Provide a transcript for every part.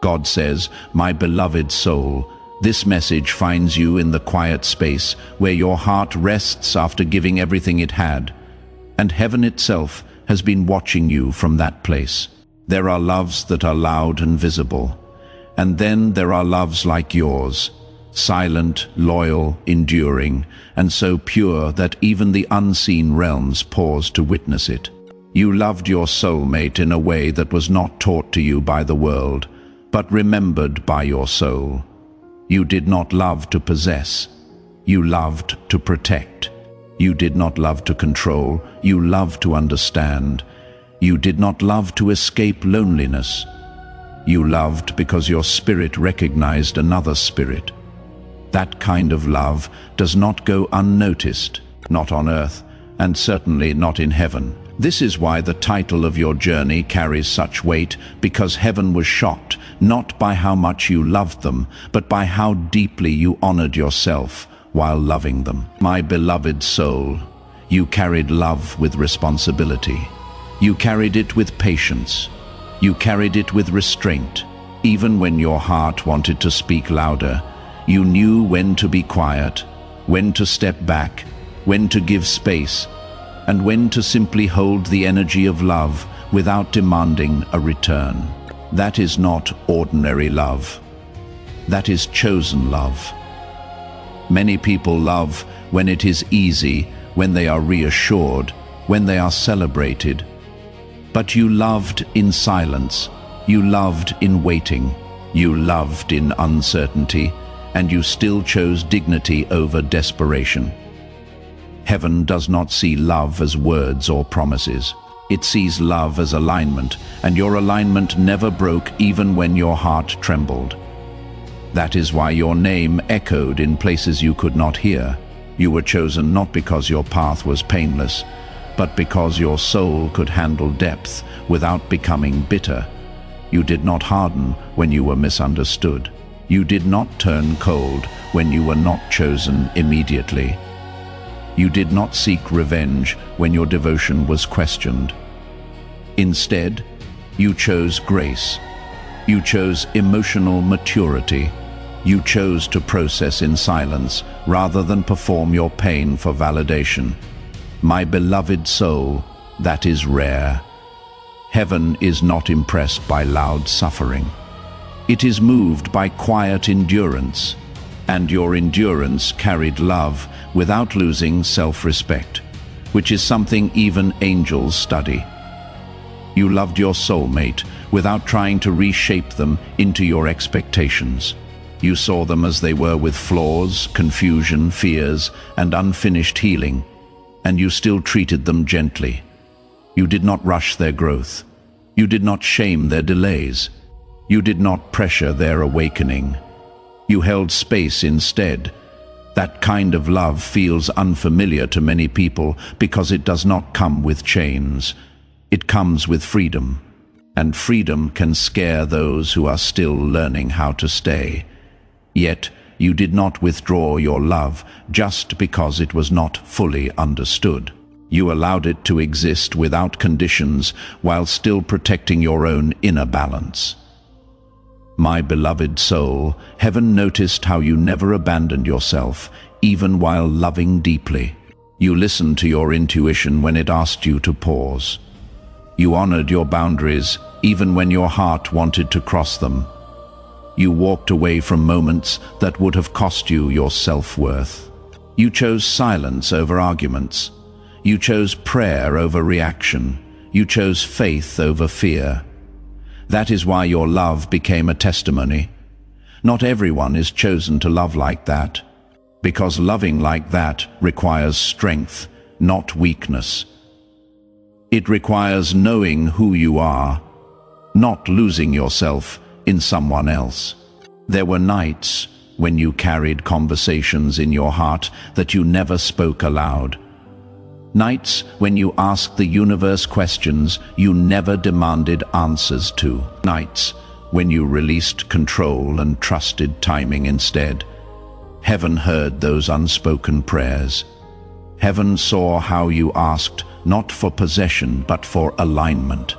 God says, "My beloved soul, this message finds you in the quiet space where your heart rests after giving everything it had, and heaven itself has been watching you from that place. There are loves that are loud and visible, and then there are loves like yours, silent, loyal, enduring, and so pure that even the unseen realms pause to witness it. You loved your soulmate in a way that was not taught to you by the world, but remembered by your soul. You did not love to possess. You loved to protect. You did not love to control. You loved to understand. You did not love to escape loneliness. You loved because your spirit recognized another spirit. That kind of love does not go unnoticed, not on earth, and certainly not in heaven. This is why the title of your journey carries such weight, because heaven was shocked, not by how much you loved them, but by how deeply you honored yourself while loving them. My beloved soul, you carried love with responsibility. You carried it with patience. You carried it with restraint. Even when your heart wanted to speak louder, you knew when to be quiet, when to step back, when to give space, and when to simply hold the energy of love without demanding a return. That is not ordinary love. That is chosen love. Many people love when it is easy, when they are reassured, when they are celebrated. But you loved in silence. You loved in waiting. You loved in uncertainty, and you still chose dignity over desperation. Heaven does not see love as words or promises. It sees love as alignment, and your alignment never broke even when your heart trembled. That is why your name echoed in places you could not hear. You were chosen not because your path was painless, but because your soul could handle depth without becoming bitter. You did not harden when you were misunderstood. You did not turn cold when you were not chosen immediately. You did not seek revenge when your devotion was questioned. Instead, you chose grace. You chose emotional maturity. You chose to process in silence rather than perform your pain for validation. My beloved soul, that is rare. Heaven is not impressed by loud suffering. It is moved by quiet endurance, and your endurance carried love without losing self-respect, which is something even angels study. You loved your soulmate without trying to reshape them into your expectations. You saw them as they were, with flaws, confusion, fears, and unfinished healing, and you still treated them gently. You did not rush their growth. You did not shame their delays. You did not pressure their awakening. You held space instead. That kind of love feels unfamiliar to many people because it does not come with chains. It comes with freedom, and freedom can scare those who are still learning how to stay. Yet, you did not withdraw your love just because it was not fully understood. You allowed it to exist without conditions while still protecting your own inner balance. My beloved soul, heaven noticed how you never abandoned yourself, even while loving deeply. You listened to your intuition when it asked you to pause. You honored your boundaries, even when your heart wanted to cross them. You walked away from moments that would have cost you your self-worth. You chose silence over arguments. You chose prayer over reaction. You chose faith over fear. That is why your love became a testimony. Not everyone is chosen to love like that, because loving like that requires strength, not weakness. It requires knowing who you are, not losing yourself in someone else. There were nights when you carried conversations in your heart that you never spoke aloud. Nights when you asked the universe questions you never demanded answers to. Nights when you released control and trusted timing instead. Heaven heard those unspoken prayers. Heaven saw how you asked not for possession but for alignment.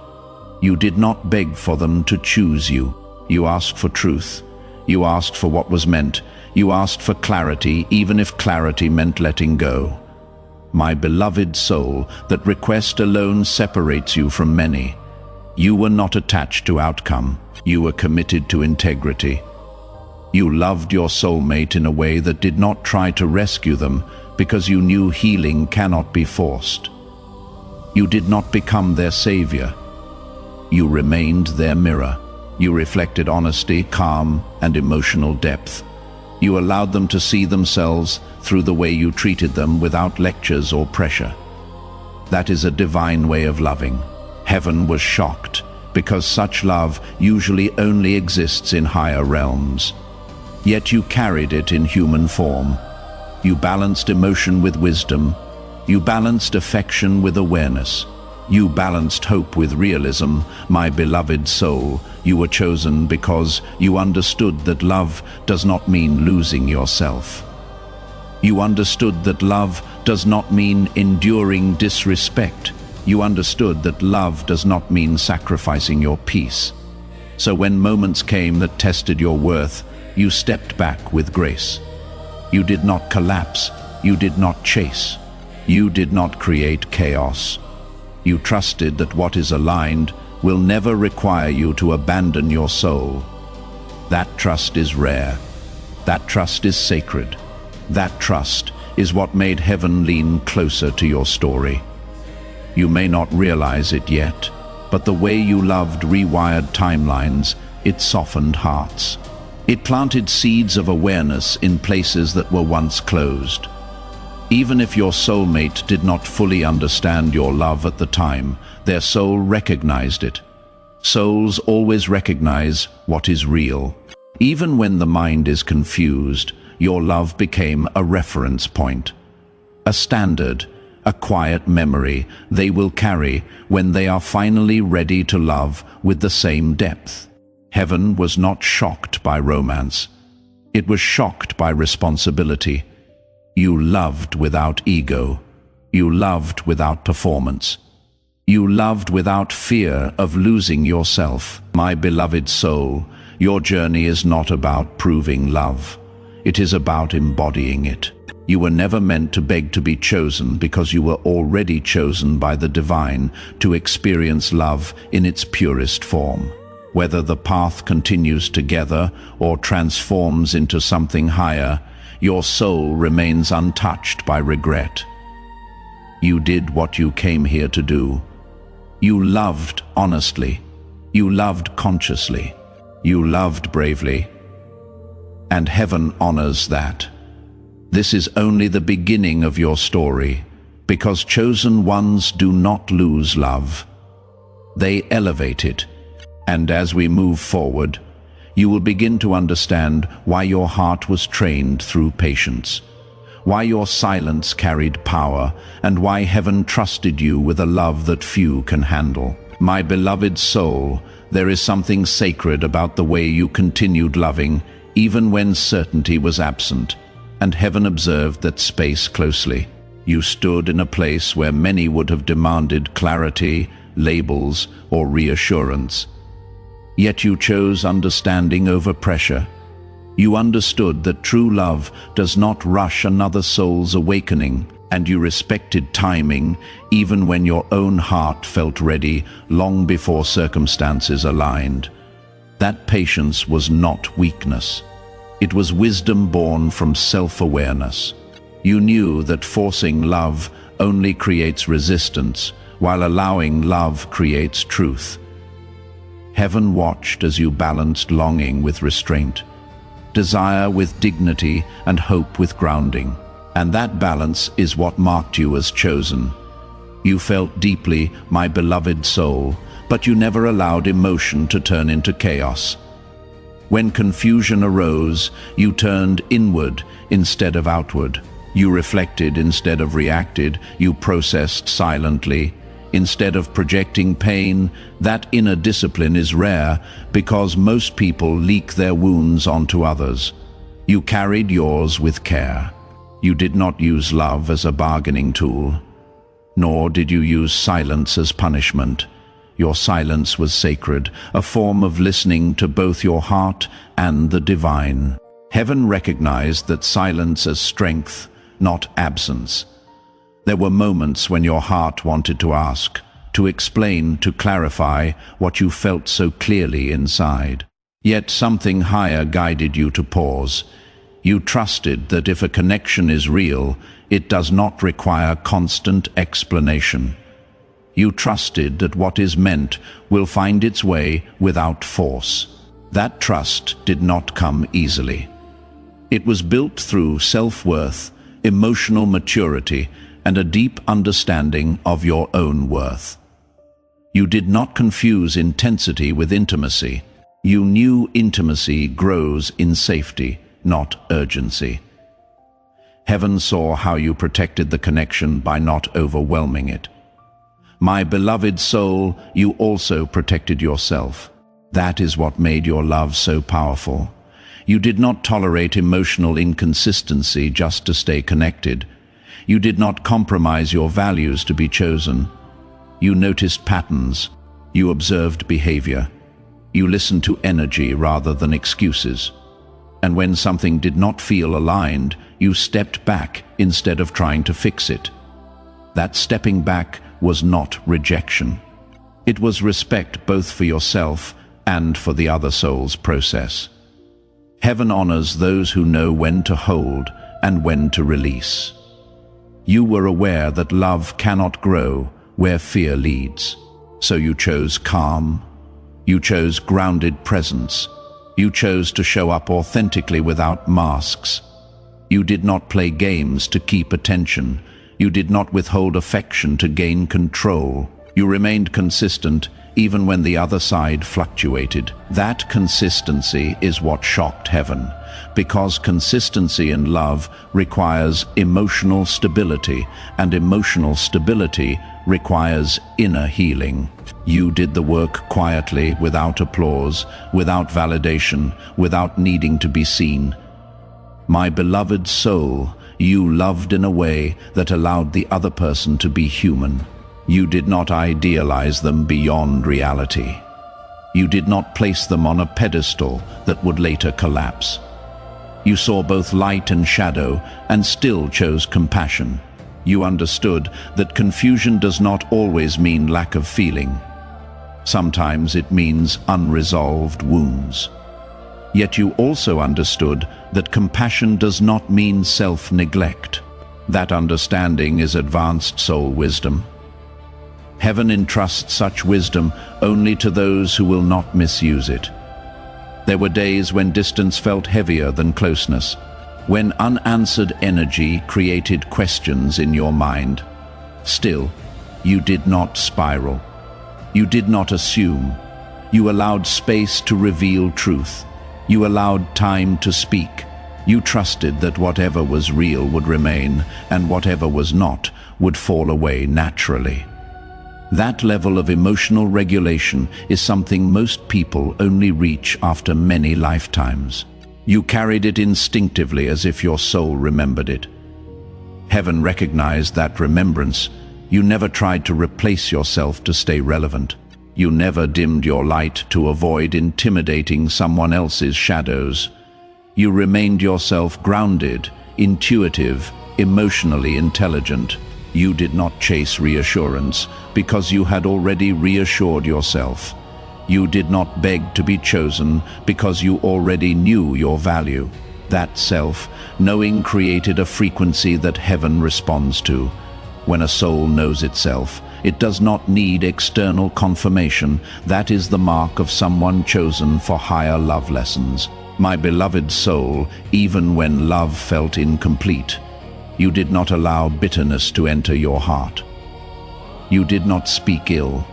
You did not beg for them to choose you. You asked for truth. You asked for what was meant. You asked for clarity, even if clarity meant letting go. My beloved soul, that request alone separates you from many. You were not attached to outcome. You were committed to integrity. You loved your soulmate in a way that did not try to rescue them, because you knew healing cannot be forced. You did not become their savior. You remained their mirror. You reflected honesty, calm, and emotional depth. You allowed them to see themselves through the way you treated them without lectures or pressure. That is a divine way of loving. Heaven was shocked, because such love usually only exists in higher realms. Yet you carried it in human form. You balanced emotion with wisdom. You balanced affection with awareness. You balanced hope with realism. My beloved soul, you were chosen because you understood that love does not mean losing yourself. You understood that love does not mean enduring disrespect. You understood that love does not mean sacrificing your peace. So when moments came that tested your worth, you stepped back with grace. You did not collapse. You did not chase. You did not create chaos. You trusted that what is aligned will never require you to abandon your soul. That trust is rare. That trust is sacred. That trust is what made heaven lean closer to your story. You may not realize it yet, but the way you loved rewired timelines. It softened hearts. It planted seeds of awareness in places that were once closed. Even if your soulmate did not fully understand your love at the time, their soul recognized it. Souls always recognize what is real. Even when the mind is confused, your love became a reference point. A standard, a quiet memory they will carry when they are finally ready to love with the same depth. Heaven was not shocked by romance. It was shocked by responsibility. You loved without ego. You loved without performance. You loved without fear of losing yourself. My beloved soul, your journey is not about proving love. It is about embodying it. You were never meant to beg to be chosen, because you were already chosen by the divine to experience love in its purest form. Whether the path continues together or transforms into something higher, your soul remains untouched by regret. You did what you came here to do. You loved honestly. You loved consciously. You loved bravely. And heaven honors that. This is only the beginning of your story, because chosen ones do not lose love. They elevate it. And as we move forward, you will begin to understand why your heart was trained through patience, why your silence carried power, and why heaven trusted you with a love that few can handle. My beloved soul, there is something sacred about the way you continued loving, even when certainty was absent, and heaven observed that space closely. You stood in a place where many would have demanded clarity, labels, or reassurance. Yet you chose understanding over pressure. You understood that true love does not rush another soul's awakening, and you respected timing even when your own heart felt ready long before circumstances aligned. That patience was not weakness. It was wisdom born from self-awareness. You knew that forcing love only creates resistance, while allowing love creates truth. Heaven watched as you balanced longing with restraint, desire with dignity, and hope with grounding. And that balance is what marked you as chosen. You felt deeply, my beloved soul, but you never allowed emotion to turn into chaos. When confusion arose, you turned inward instead of outward. You reflected instead of reacted. You processed silently. Instead of projecting pain, that inner discipline is rare because most people leak their wounds onto others. You carried yours with care. You did not use love as a bargaining tool, nor did you use silence as punishment. Your silence was sacred, a form of listening to both your heart and the divine. Heaven recognized that silence as strength, not absence. There were moments when your heart wanted to ask, to explain, to clarify what you felt so clearly inside. Yet something higher guided you to pause. You trusted that if a connection is real, it does not require constant explanation. You trusted that what is meant will find its way without force. That trust did not come easily. It was built through self-worth, emotional maturity, and a deep understanding of your own worth. You did not confuse intensity with intimacy. You knew intimacy grows in safety, not urgency. Heaven saw how you protected the connection by not overwhelming it. My beloved soul, you also protected yourself. That is what made your love so powerful. You did not tolerate emotional inconsistency just to stay connected. You did not compromise your values to be chosen. You noticed patterns. You observed behavior. You listened to energy rather than excuses. And when something did not feel aligned, you stepped back instead of trying to fix it. That stepping back was not rejection. It was respect both for yourself and for the other soul's process. Heaven honors those who know when to hold and when to release. You were aware that love cannot grow where fear leads. So you chose calm. You chose grounded presence. You chose to show up authentically without masks. You did not play games to keep attention. You did not withhold affection to gain control. You remained consistent even when the other side fluctuated. That consistency is what shocked heaven, because consistency in love requires emotional stability, and emotional stability requires inner healing. You did the work quietly, without applause, without validation, without needing to be seen. My beloved soul, you loved in a way that allowed the other person to be human. You did not idealize them beyond reality. You did not place them on a pedestal that would later collapse. You saw both light and shadow and still chose compassion. You understood that confusion does not always mean lack of feeling. Sometimes it means unresolved wounds. Yet you also understood that compassion does not mean self-neglect. That understanding is advanced soul wisdom. Heaven entrusts such wisdom only to those who will not misuse it. There were days when distance felt heavier than closeness, when unanswered energy created questions in your mind. Still, you did not spiral. You did not assume. You allowed space to reveal truth. You allowed time to speak. You trusted that whatever was real would remain, and whatever was not would fall away naturally. That level of emotional regulation is something most people only reach after many lifetimes. You carried it instinctively as if your soul remembered it. Heaven recognized that remembrance. You never tried to replace yourself to stay relevant. You never dimmed your light to avoid intimidating someone else's shadows. You remained yourself grounded, intuitive, emotionally intelligent. You did not chase reassurance because you had already reassured yourself. You did not beg to be chosen because you already knew your value. That self-knowing created a frequency that heaven responds to. When a soul knows itself, it does not need external confirmation. That is the mark of someone chosen for higher love lessons. My beloved soul, even when love felt incomplete, you did not allow bitterness to enter your heart. You did not speak ill.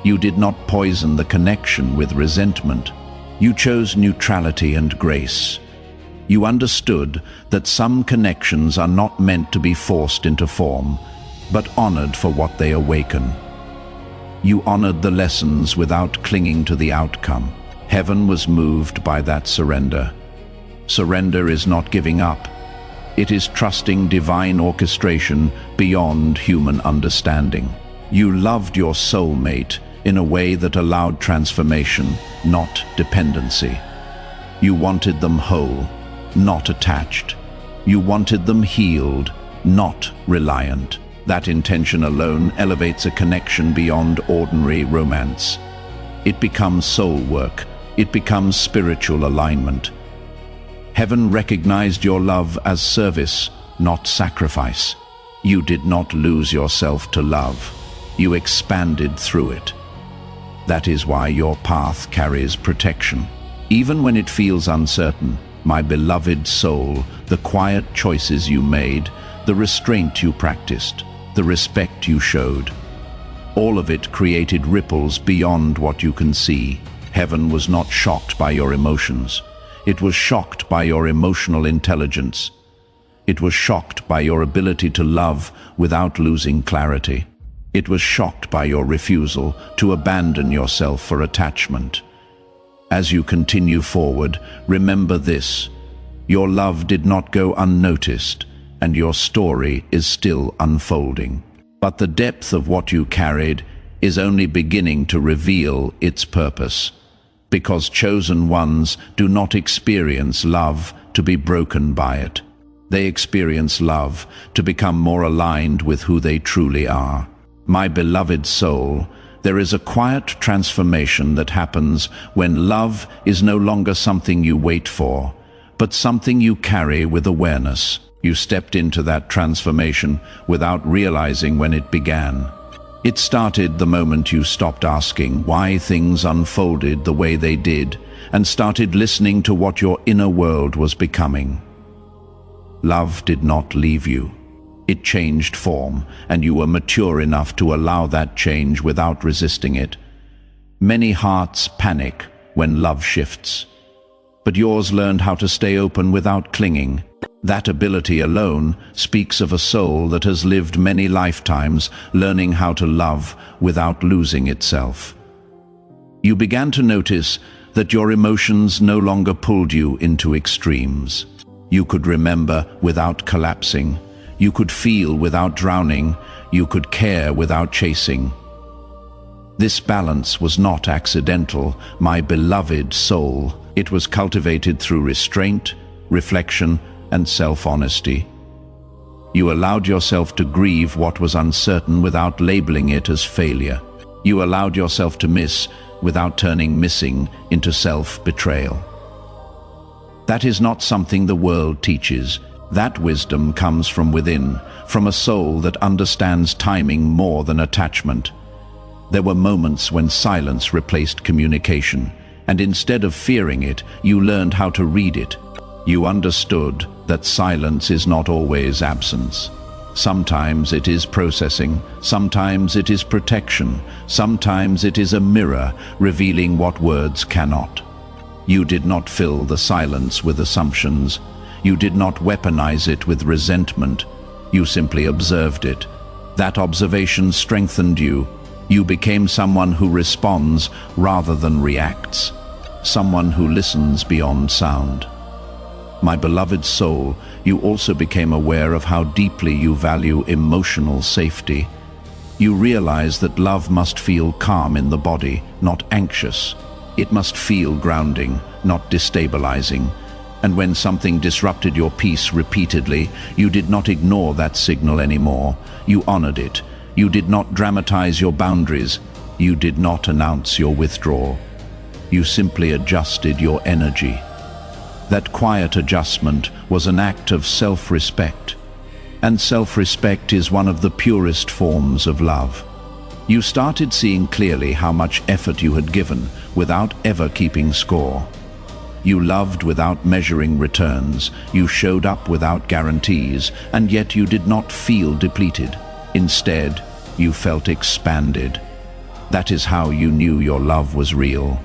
You did not poison the connection with resentment. You chose neutrality and grace. You understood that some connections are not meant to be forced into form, but honored for what they awaken. You honored the lessons without clinging to the outcome. Heaven was moved by that surrender. Surrender is not giving up. It is trusting divine orchestration beyond human understanding. You loved your soulmate, in a way that allowed transformation, not dependency. You wanted them whole, not attached. You wanted them healed, not reliant. That intention alone elevates a connection beyond ordinary romance. It becomes soul work. It becomes spiritual alignment. Heaven recognized your love as service, not sacrifice. You did not lose yourself to love. You expanded through it. That is why your path carries protection. Even when it feels uncertain, my beloved soul, the quiet choices you made, the restraint you practiced, the respect you showed, all of it created ripples beyond what you can see. Heaven was not shocked by your emotions. It was shocked by your emotional intelligence. It was shocked by your ability to love without losing clarity. It was shocked by your refusal to abandon yourself for attachment. As you continue forward, remember this: your love did not go unnoticed, and your story is still unfolding. But the depth of what you carried is only beginning to reveal its purpose, because chosen ones do not experience love to be broken by it. They experience love to become more aligned with who they truly are. My beloved soul, there is a quiet transformation that happens when love is no longer something you wait for, but something you carry with awareness. You stepped into that transformation without realizing when it began. It started the moment you stopped asking why things unfolded the way they did and started listening to what your inner world was becoming. Love did not leave you. It changed form, and you were mature enough to allow that change without resisting it. Many hearts panic when love shifts, but yours learned how to stay open without clinging. That ability alone speaks of a soul that has lived many lifetimes learning how to love without losing itself. You began to notice that your emotions no longer pulled you into extremes. You could remember without collapsing. You could feel without drowning. You could care without chasing. This balance was not accidental, my beloved soul. It was cultivated through restraint, reflection, and self-honesty. You allowed yourself to grieve what was uncertain without labeling it as failure. You allowed yourself to miss without turning missing into self-betrayal. That is not something the world teaches. That wisdom comes from within, from a soul that understands timing more than attachment. There were moments when silence replaced communication, and instead of fearing it, you learned how to read it. You understood that silence is not always absence. Sometimes it is processing, sometimes it is protection, sometimes it is a mirror revealing what words cannot. You did not fill the silence with assumptions. You did not weaponize it with resentment. You simply observed it. That observation strengthened you. You became someone who responds rather than reacts, someone who listens beyond sound. My beloved soul, you also became aware of how deeply you value emotional safety. You realize that love must feel calm in the body, not anxious. It must feel grounding, not destabilizing. And when something disrupted your peace repeatedly, you did not ignore that signal anymore. You honored it. You did not dramatize your boundaries. You did not announce your withdrawal. You simply adjusted your energy. That quiet adjustment was an act of self-respect. And self-respect is one of the purest forms of love. You started seeing clearly how much effort you had given without ever keeping score. You loved without measuring returns. You showed up without guarantees, and yet you did not feel depleted. Instead, you felt expanded. That is how you knew your love was real.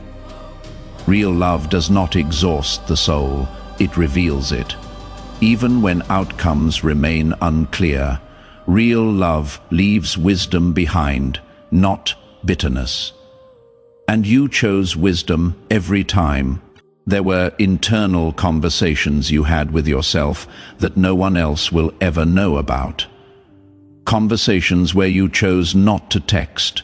Real love does not exhaust the soul, it reveals it. Even when outcomes remain unclear, real love leaves wisdom behind, not bitterness. And you chose wisdom every time. There were internal conversations you had with yourself that no one else will ever know about. Conversations where you chose not to text,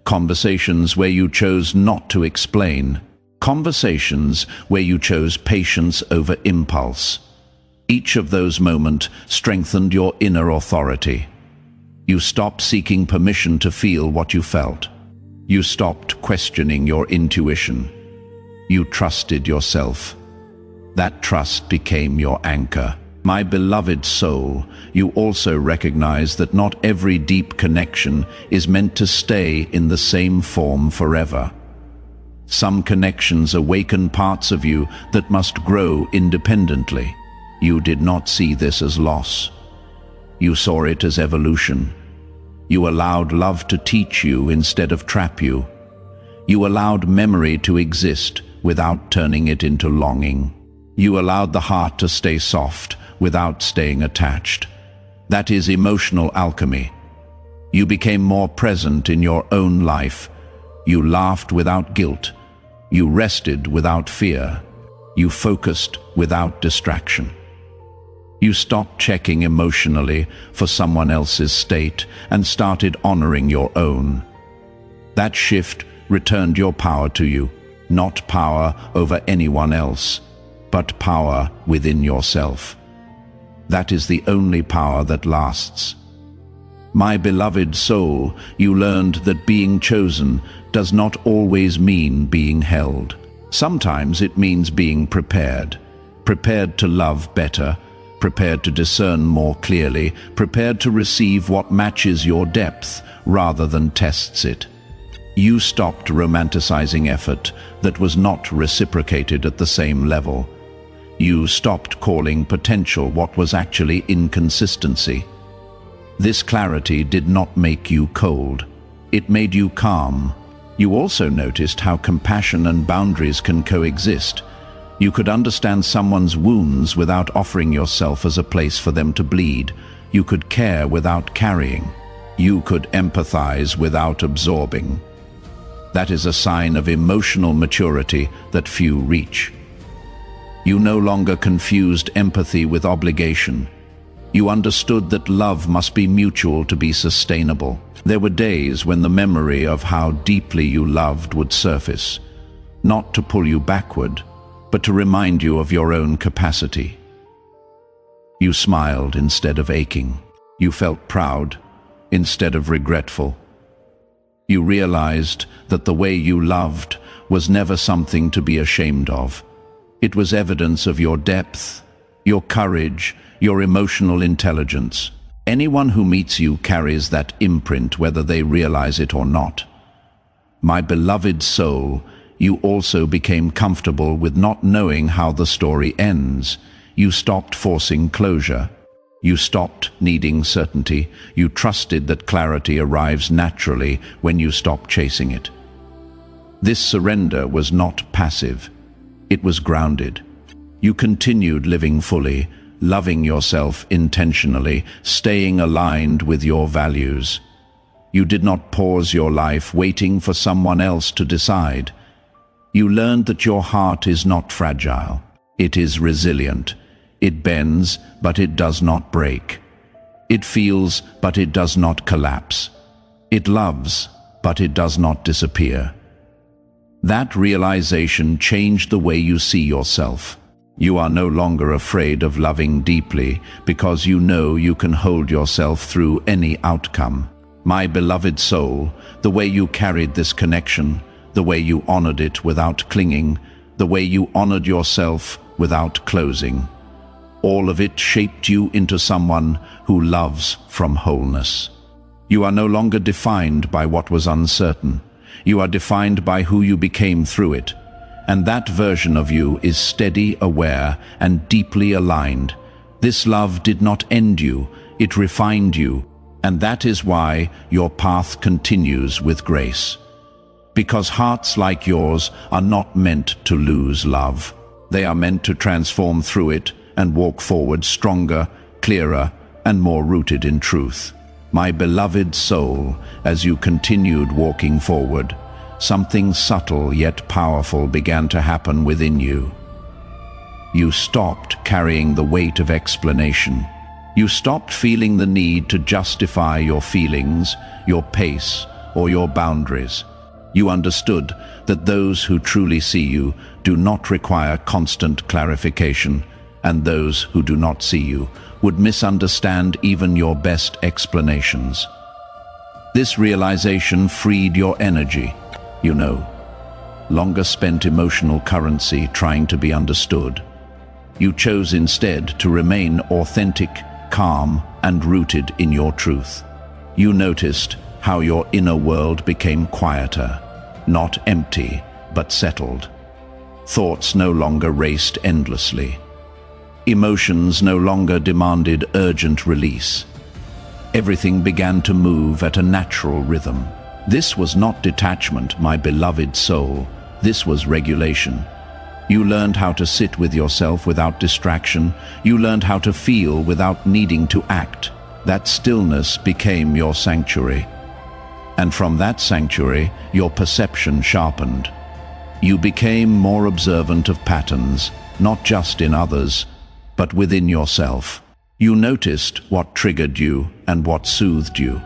conversations where you chose not to explain, conversations where you chose patience over impulse. Each of those moments strengthened your inner authority. You stopped seeking permission to feel what you felt. You stopped questioning your intuition. You trusted yourself. That trust became your anchor. My beloved soul, you also recognize that not every deep connection is meant to stay in the same form forever. Some connections awaken parts of you that must grow independently. You did not see this as loss. You saw it as evolution. You allowed love to teach you instead of trap you. You allowed memory to exist without turning it into longing. You allowed the heart to stay soft without staying attached. That is emotional alchemy. You became more present in your own life. You laughed without guilt. You rested without fear. You focused without distraction. You stopped checking emotionally for someone else's state and started honoring your own. That shift returned your power to you, not power over anyone else, but power within yourself. That is the only power that lasts. My beloved soul, you learned that being chosen does not always mean being held. Sometimes it means being prepared. Prepared to love better, prepared to discern more clearly, prepared to receive what matches your depth rather than tests it. You stopped romanticizing effort that was not reciprocated at the same level. You stopped calling potential what was actually inconsistency. This clarity did not make you cold. It made you calm. You also noticed how compassion and boundaries can coexist. You could understand someone's wounds without offering yourself as a place for them to bleed. You could care without carrying. You could empathize without absorbing. That is a sign of emotional maturity that few reach. You no longer confused empathy with obligation. You understood that love must be mutual to be sustainable. There were days when the memory of how deeply you loved would surface, not to pull you backward, but to remind you of your own capacity. You smiled instead of aching. You felt proud instead of regretful. You realized that the way you loved was never something to be ashamed of. It was evidence of your depth, your courage, your emotional intelligence. Anyone who meets you carries that imprint whether they realize it or not. My beloved soul, you also became comfortable with not knowing how the story ends. You stopped forcing closure. You stopped needing certainty. You trusted that clarity arrives naturally when you stop chasing it. This surrender was not passive. It was grounded. You continued living fully, loving yourself intentionally, staying aligned with your values. You did not pause your life waiting for someone else to decide. You learned that your heart is not fragile. It is resilient. It bends, but it does not break. It feels, but it does not collapse. It loves, but it does not disappear. That realization changed the way you see yourself. You are no longer afraid of loving deeply because you know you can hold yourself through any outcome. My beloved soul, the way you carried this connection, the way you honored it without clinging, the way you honored yourself without closing, all of it shaped you into someone who loves from wholeness. You are no longer defined by what was uncertain. You are defined by who you became through it. And that version of you is steady, aware, and deeply aligned. This love did not end you, it refined you. And that is why your path continues with grace. Because hearts like yours are not meant to lose love. They are meant to transform through it and walk forward stronger, clearer, and more rooted in truth. My beloved soul, as you continued walking forward, something subtle yet powerful began to happen within you. You stopped carrying the weight of explanation. You stopped feeling the need to justify your feelings, your pace, or your boundaries. You understood that those who truly see you do not require constant clarification, and those who do not see you would misunderstand even your best explanations. This realization freed your energy, longer spent emotional currency trying to be understood. You chose instead to remain authentic, calm, and rooted in your truth. You noticed how your inner world became quieter, not empty, but settled. Thoughts no longer raced endlessly. Emotions no longer demanded urgent release. Everything began to move at a natural rhythm. This was not detachment, my beloved soul. This was regulation. You learned how to sit with yourself without distraction. You learned how to feel without needing to act. That stillness became your sanctuary. And from that sanctuary, your perception sharpened. You became more observant of patterns, not just in others, but within yourself. You noticed what triggered you and what soothed you.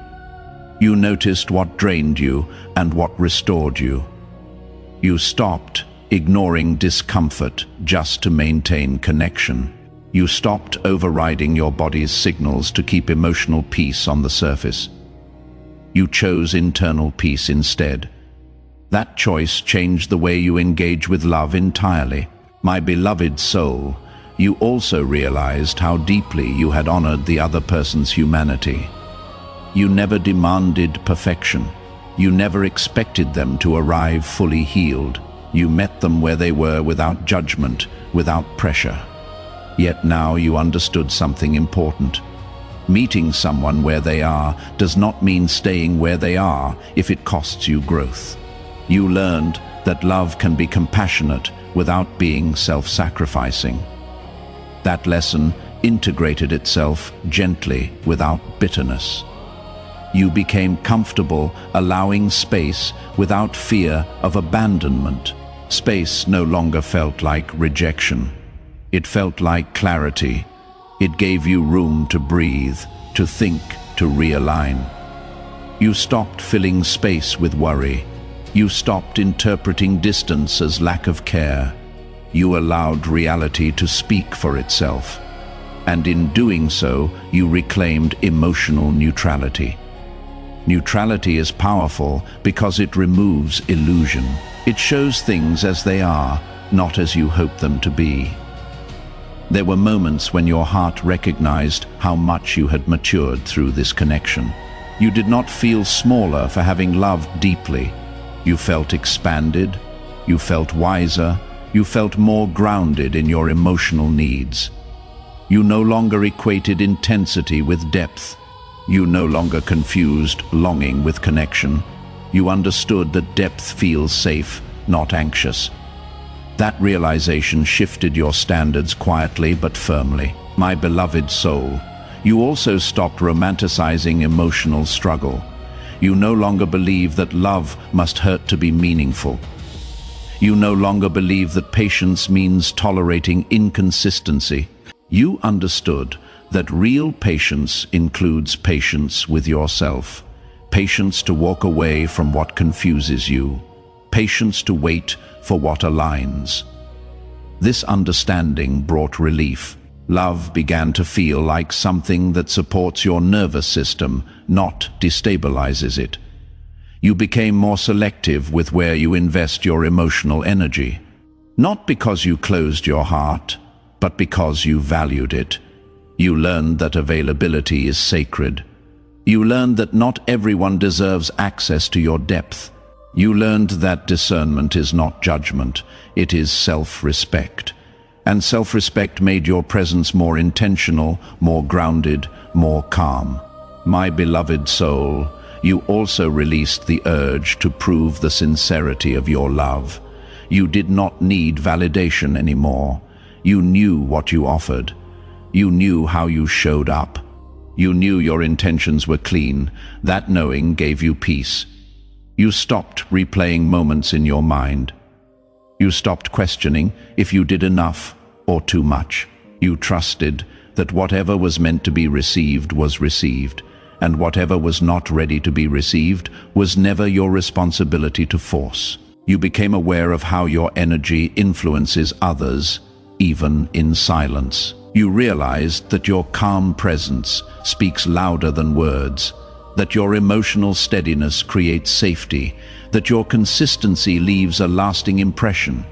You noticed what drained you and what restored you. You stopped ignoring discomfort just to maintain connection. You stopped overriding your body's signals to keep emotional peace on the surface. You chose internal peace instead. That choice changed the way you engage with love entirely. My beloved soul, you also realized how deeply you had honored the other person's humanity. You never demanded perfection. You never expected them to arrive fully healed. You met them where they were without judgment, without pressure. Yet now you understood something important. Meeting someone where they are does not mean staying where they are if it costs you growth. You learned that love can be compassionate without being self-sacrificing. That lesson integrated itself gently without bitterness. You became comfortable allowing space without fear of abandonment. Space no longer felt like rejection. It felt like clarity. It gave you room to breathe, to think, to realign. You stopped filling space with worry. You stopped interpreting distance as lack of care. You allowed reality to speak for itself. And in doing so, you reclaimed emotional neutrality. Neutrality is powerful because it removes illusion. It shows things as they are, not as you hope them to be. There were moments when your heart recognized how much you had matured through this connection. You did not feel smaller for having loved deeply. You felt expanded, you felt wiser, you felt more grounded in your emotional needs. You no longer equated intensity with depth. You no longer confused longing with connection. You understood that depth feels safe, not anxious. That realization shifted your standards quietly but firmly. My beloved soul, you also stopped romanticizing emotional struggle. You no longer believe that love must hurt to be meaningful. You no longer believe that patience means tolerating inconsistency. You understood that real patience includes patience with yourself, patience to walk away from what confuses you, patience to wait for what aligns. This understanding brought relief. Love began to feel like something that supports your nervous system, not destabilizes it. You became more selective with where you invest your emotional energy, not because you closed your heart, but because you valued it. You learned that availability is sacred. You learned that not everyone deserves access to your depth. You learned that discernment is not judgment, it is self-respect. And self-respect made your presence more intentional, more grounded, more calm. My beloved soul, you also released the urge to prove the sincerity of your love. You did not need validation anymore. You knew what you offered. You knew how you showed up. You knew your intentions were clean. That knowing gave you peace. You stopped replaying moments in your mind. You stopped questioning if you did enough or too much. You trusted that whatever was meant to be received was received, and whatever was not ready to be received was never your responsibility to force. You became aware of how your energy influences others, even in silence. You realized that your calm presence speaks louder than words, that your emotional steadiness creates safety, that your consistency leaves a lasting impression.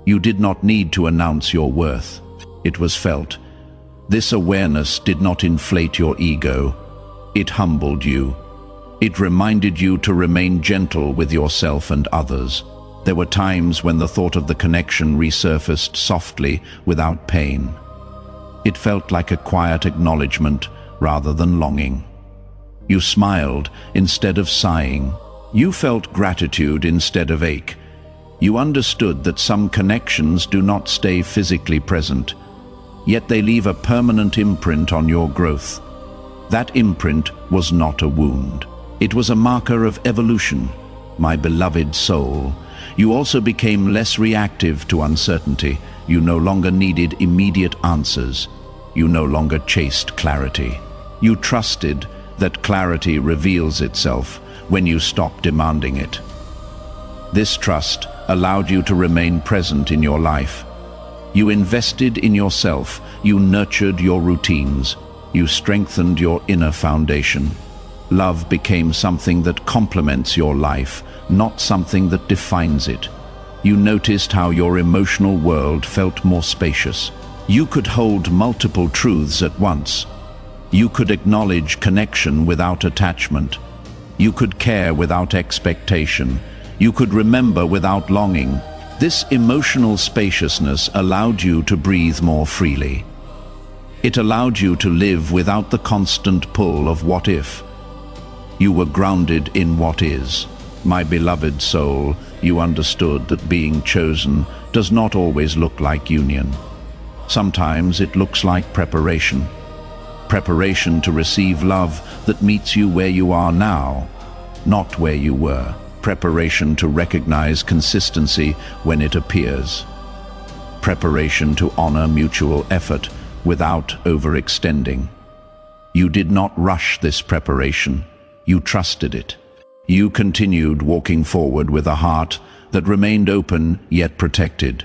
You did not need to announce your worth. It was felt. This awareness did not inflate your ego. It humbled you. It reminded you to remain gentle with yourself and others. There were times when the thought of the connection resurfaced softly, without pain. It felt like a quiet acknowledgement rather than longing. You smiled instead of sighing. You felt gratitude instead of ache. You understood that some connections do not stay physically present, yet they leave a permanent imprint on your growth. That imprint was not a wound. It was a marker of evolution. My beloved soul, you also became less reactive to uncertainty. You no longer needed immediate answers. You no longer chased clarity. You trusted that clarity reveals itself when you stop demanding it. This trust allowed you to remain present in your life. You invested in yourself. You nurtured your routines. You strengthened your inner foundation. Love became something that complements your life, not something that defines it. You noticed how your emotional world felt more spacious. You could hold multiple truths at once. You could acknowledge connection without attachment. You could care without expectation. You could remember without longing. This emotional spaciousness allowed you to breathe more freely. It allowed you to live without the constant pull of what if. You were grounded in what is. My beloved soul, you understood that being chosen does not always look like union. Sometimes it looks like preparation. Preparation to receive love that meets you where you are now, not where you were. Preparation to recognize consistency when it appears. Preparation to honor mutual effort without overextending. You did not rush this preparation. You trusted it. You continued walking forward with a heart that remained open yet protected.